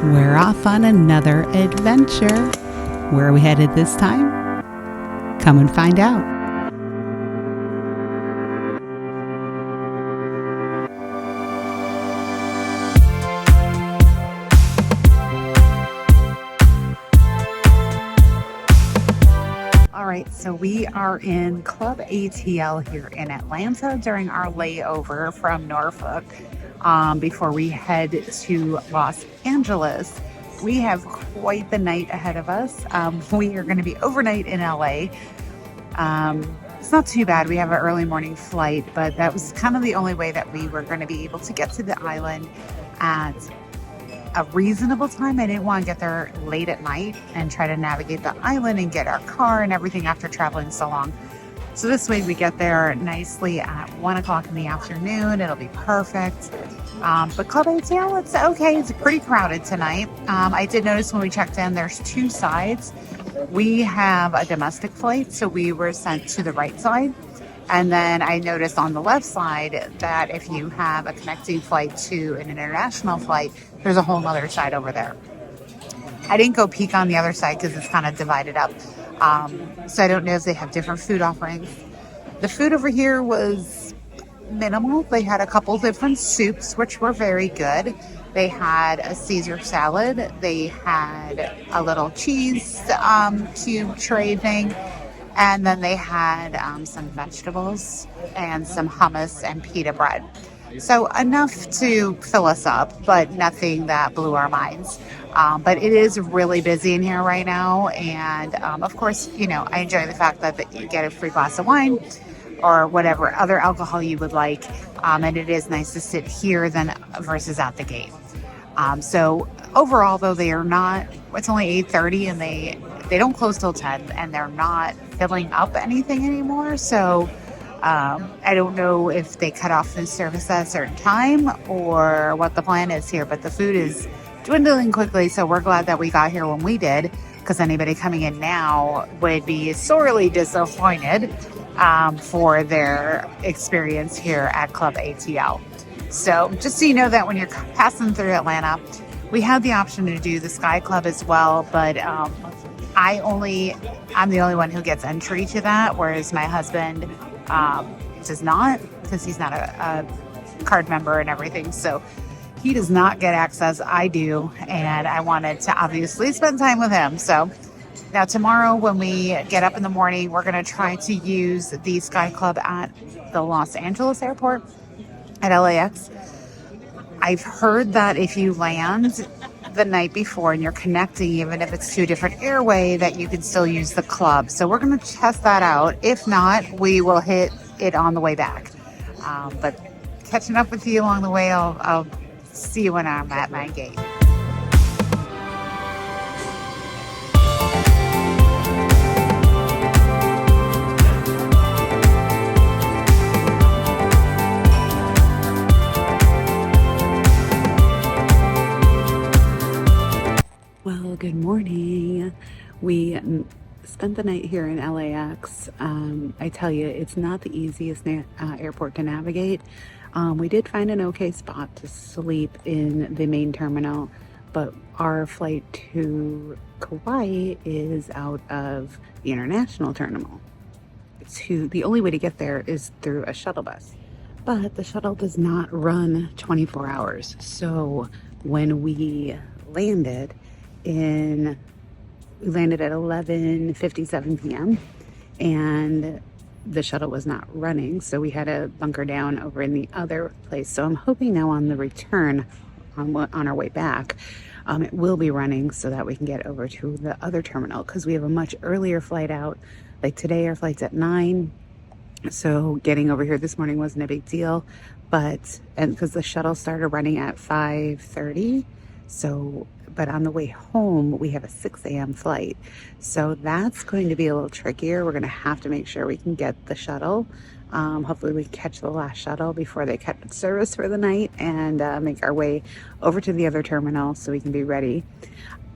We're off on another adventure. Where are we headed this time? Come and find out. All right, so we are in Club ATL here in Atlanta during our layover from Norfolk before we head to Los Angeles. We have quite the night ahead of us. We are going to be overnight in LA. It's not too bad. We have an early morning flight, but that was kind of the only way that we were going to be able to get to the island at a reasonable time. I didn't want to get there late at night and try to navigate the island and get our car and everything after traveling so long. So this way we get there nicely at 1 o'clock in the afternoon. It'll be perfect. But Club ATL, it's okay. It's pretty crowded tonight. I did notice when we checked in, there's two sides. We have a domestic flight, so we were sent to the right side. And then I noticed on the left side that if you have a connecting flight to an international flight, there's a whole other side over there. I didn't go peek on the other side because it's kind of divided up. So I don't know if they have different food offerings. The food over here was minimal. They had a couple different soups, which were very good. They had a Caesar salad. They had a little cheese cube tray thing. And then they had some vegetables and some hummus and pita bread. So enough to fill us up, but nothing that blew our minds. But it is really busy in here right now. And of course, I enjoy the fact that you get a free glass of wine or whatever other alcohol you would like. And it is nice to sit here than versus at the gate. So overall, though, they are not, it's only 8:30 and they don't close till 10 and they're not filling up anything anymore. So I don't know if they cut off food service at a certain time or what the plan is here, but the food is dwindling quickly. So we're glad that we got here when we did, because anybody coming in now would be sorely disappointed for their experience here at Club ATL. So just so you know that when you're passing through Atlanta, we have the option to do the Sky Club as well, but I'm the only one who gets entry to that, whereas my husband does not, because he's not a card member and everything. So he does not get access. I do, and I wanted to obviously spend time with him. So now tomorrow when we get up in the morning, we're going to try to use the Sky Club at the Los Angeles airport at LAX. I've heard that if you land the night before and you're connecting, even if it's to a different airway, that you can still use the club. So we're going to test that out. If not, we will hit it on the way back. But catching up with you along the way, I'll see you when I'm at my gate. Well, good morning. We spent the night here in LAX. I tell you, it's not the easiest airport to navigate. We did find an okay spot to sleep in the main terminal, but our flight to Kauai is out of the international terminal. The only way to get there is through a shuttle bus, but the shuttle does not run 24 hours. So when we landed at 11:57 p.m. and the shuttle was not running, so we had to bunker down over in the other place. So I'm hoping now on the return, on our way back, it will be running so that we can get over to the other terminal, because we have a much earlier flight out. Like today, our flight's at 9, so getting over here this morning wasn't a big deal, and because the shuttle started running at 5:30, but on the way home, we have a 6 a.m. flight. So that's going to be a little trickier. We're going to have to make sure we can get the shuttle. Hopefully we catch the last shuttle before they cut service for the night and make our way over to the other terminal so we can be ready.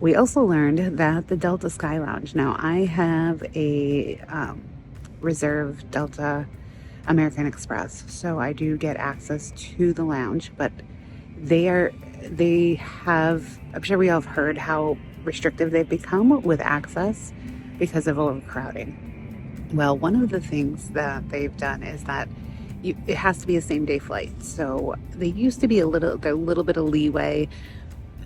We also learned that the Delta Sky Lounge, now I have a reserved Delta American Express, so I do get access to the lounge, but they are they have, I'm sure we all have heard how restrictive they've become with access because of overcrowding. Well, one of the things that they've done is that it has to be a same day flight. So they used to be a little bit of leeway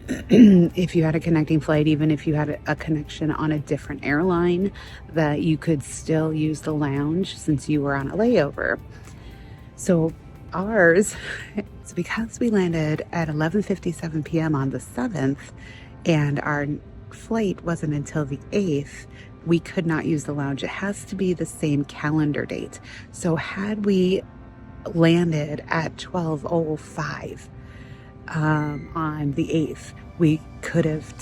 if you had a connecting flight, even if you had a connection on a different airline, that you could still use the lounge since you were on a layover. So ours, it's because we landed at 11:57 p.m. on the 7th and our flight wasn't until the 8th, we could not use the lounge. It has to be the same calendar date. So had we landed at 12:05 on the 8th, we could have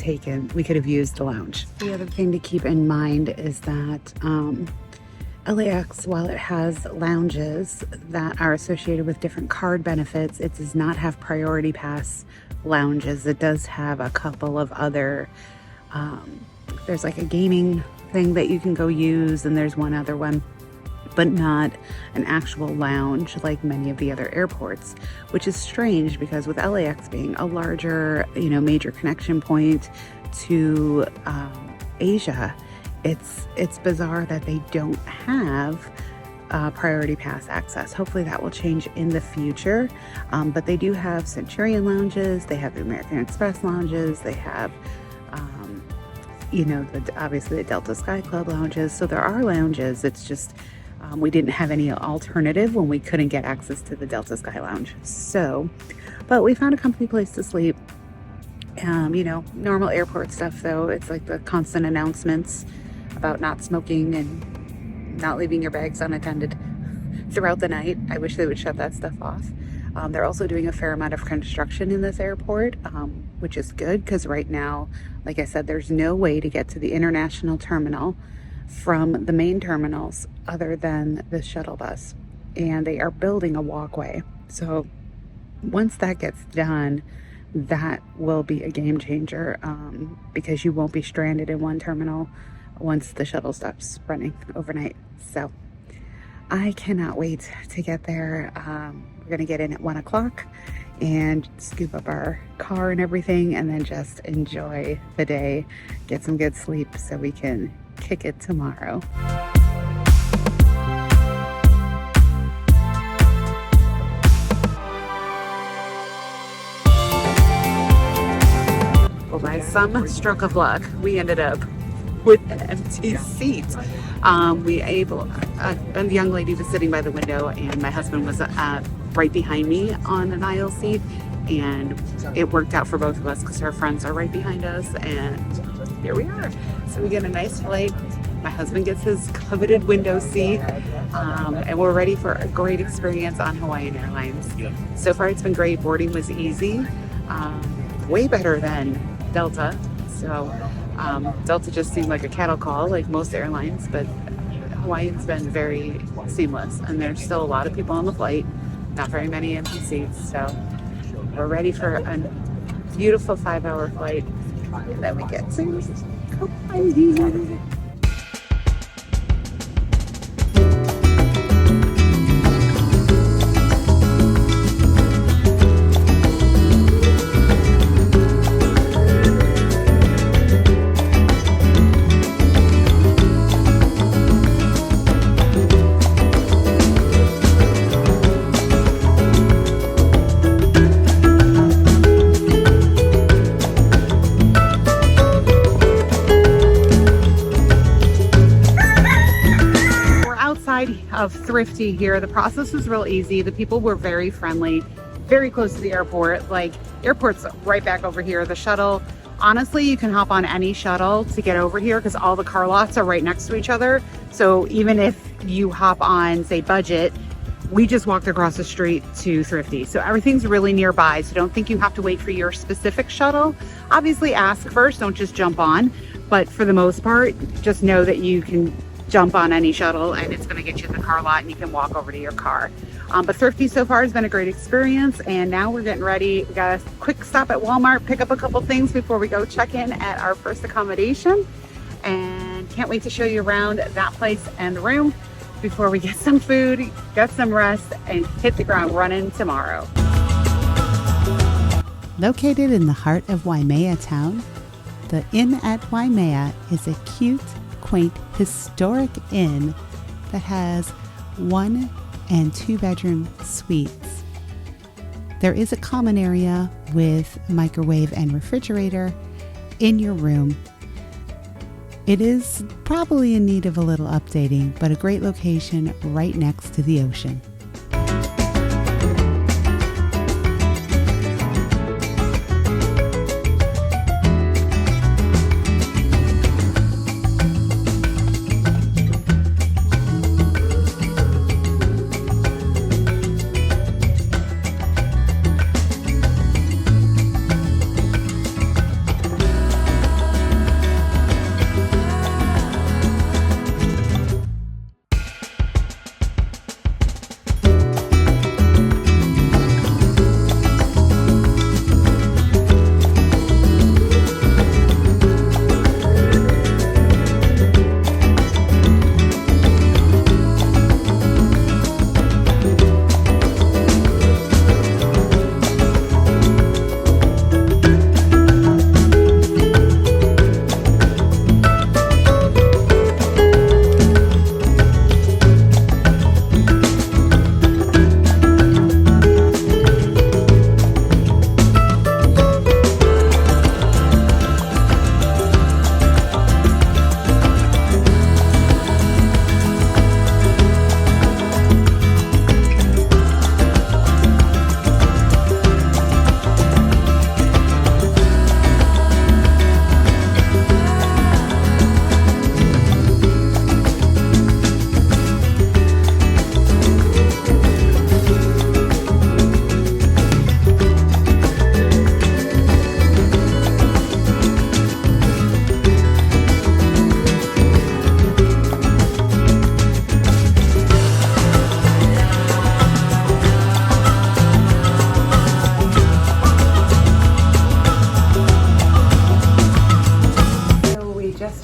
used the lounge. The other thing to keep in mind is that LAX, while it has lounges that are associated with different card benefits, it does not have priority pass lounges. It does have a couple of other, there's like a gaming thing that you can go use, and there's one other one, but not an actual lounge like many of the other airports, which is strange because with LAX being a larger, major connection point to Asia, it's bizarre that they don't have priority pass access. Hopefully that will change in the future, but they do have Centurion lounges, they have the American Express lounges, they have obviously the Delta Sky Club lounges. So there are lounges. It's just we didn't have any alternative when we couldn't get access to the Delta Sky Lounge. So, but we found a comfy place to sleep. Normal airport stuff though. It's like the constant announcements about not smoking and not leaving your bags unattended throughout the night. I wish they would shut that stuff off. They're also doing a fair amount of construction in this airport, which is good because right now, like I said, there's no way to get to the international terminal from the main terminals other than the shuttle bus. And they are building a walkway. So once that gets done, that will be a game changer because you won't be stranded in one terminal once the shuttle stops running overnight. So I cannot wait to get there. We're gonna get in at 1 o'clock and scoop up our car and everything, and then just enjoy the day, get some good sleep so we can kick it tomorrow. Well, by some stroke of luck, we ended up with an empty seat. A young lady was sitting by the window, and my husband was right behind me on an aisle seat, and it worked out for both of us because our friends are right behind us, and here we are. So we get a nice flight. My husband gets his coveted window seat, and we're ready for a great experience on Hawaiian Airlines. So far it's been great. Boarding was easy, way better than Delta. So Delta just seemed like a cattle call like most airlines, but Hawaiian's been very seamless, and there's still a lot of people on the flight, not very many empty seats. So we're ready for a beautiful 5-hour flight that we get to Kauai. Of Thrifty here. The process was real easy. The people were very friendly, very close to the airport. Like, airport's right back over here. The shuttle, honestly, you can hop on any shuttle to get over here because all the car lots are right next to each other. So even if you hop on, say, budget, we just walked across the street to Thrifty. So everything's really nearby. So don't think you have to wait for your specific shuttle. Obviously ask first, don't just jump on. But for the most part, just know that you can jump on any shuttle and it's going to get you to the car lot and you can walk over to your car. But Thrifty so far has been a great experience, and now we're getting ready. We got a quick stop at Walmart, pick up a couple things before we go check in at our first accommodation, and can't wait to show you around that place and the room before we get some food, get some rest, and hit the ground running tomorrow. Located in the heart of Waimea town, the Inn at Waimea is a cute, quaint, historic inn that has 1 and 2 bedroom suites. There is a common area with microwave and refrigerator in your room. It is probably in need of a little updating, but a great location right next to the ocean.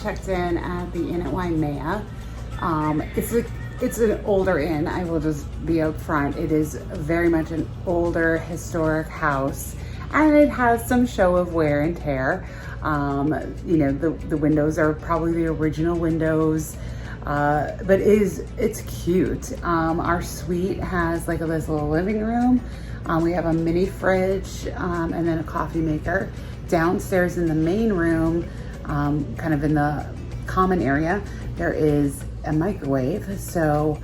Checked in at the Inn at Waimea. It's an older inn. I will just be up front. It is very much an older historic house, and it has some show of wear and tear. You know, the windows are probably the original windows, but it's cute. Our suite has like this little living room. We have a mini fridge and then a coffee maker. Downstairs in the main room, kind of in the common area, there is a microwave, so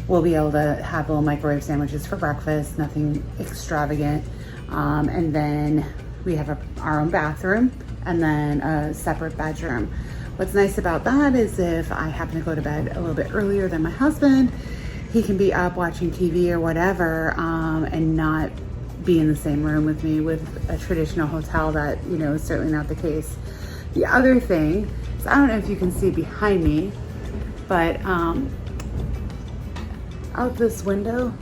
we'll be able to have little microwave sandwiches for breakfast, nothing extravagant. And then we have our own bathroom and then a separate bedroom. What's nice about that is if I happen to go to bed a little bit earlier than my husband, he can be up watching TV or whatever, and not be in the same room with me. With a traditional hotel, that, you know, is certainly not the case. The other thing is, I don't know if you can see behind me, but out this window,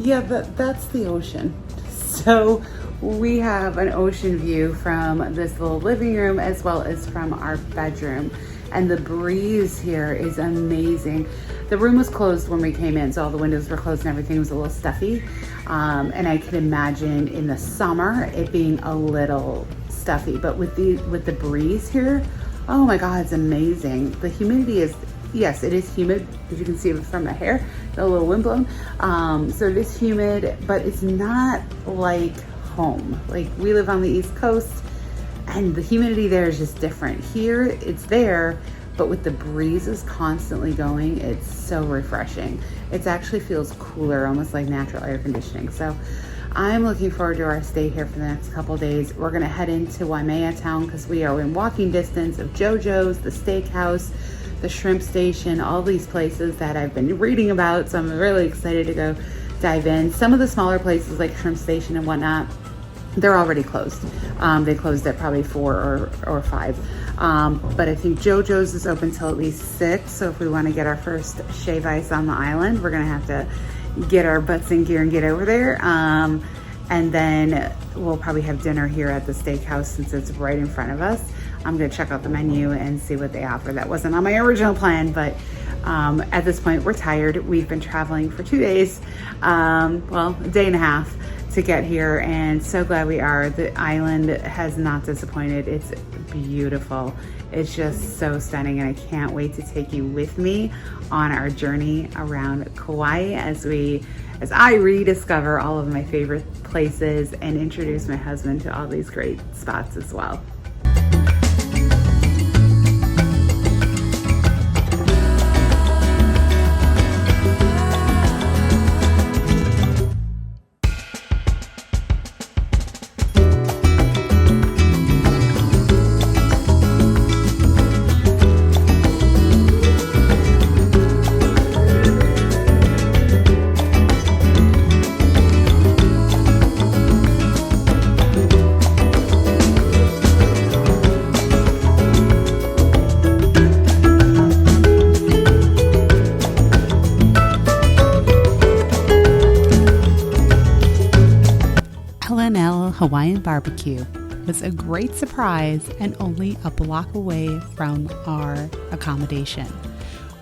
yeah, that's the ocean. So we have an ocean view from this little living room as well as from our bedroom. And the breeze here is amazing. The room was closed when we came in, so all the windows were closed and everything was a little stuffy. And I can imagine in the summer it being a little stuffy, but with the breeze here, oh my God, it's amazing. The humidity is, yes, it is humid, as you can see from my hair, a little windblown. So it is humid, but it's not like home. Like, we live on the East Coast and the humidity there is just different. Here it's there, but with the breezes constantly going, it's so refreshing. It actually feels cooler, almost like natural air conditioning. So I'm looking forward to our stay here for the next couple days. We're gonna head into Waimea town because we are in walking distance of JoJo's, the steakhouse, the shrimp station, all these places that I've been reading about. So I'm really excited to go dive in. Some of the smaller places like Shrimp Station and whatnot, they're already closed. They closed at probably 4 or 5. But I think JoJo's is open till at least 6. So if we want to get our first shave ice on the island, we're gonna have to get our butts in gear and get over there. And then we'll probably have dinner here at the steakhouse since it's right in front of us. I'm gonna check out the menu and see what they offer. That wasn't on my original plan, but at this point we're tired. We've been traveling for 2 days, well, a day and a half to get here, and so glad we are. The island has not disappointed. It's beautiful. It's just so stunning, and I can't wait to take you with me on our journey around Kauai as I rediscover all of my favorite places and introduce my husband to all these great spots as well. L&L Hawaiian barbecue was a great surprise and only a block away from our accommodation.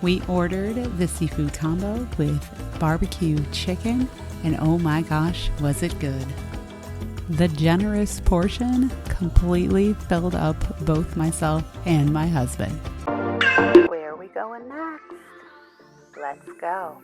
We ordered the seafood combo with barbecue chicken, and oh my gosh, was it good. The generous portion completely filled up both myself and my husband. Where are we going next? Let's go.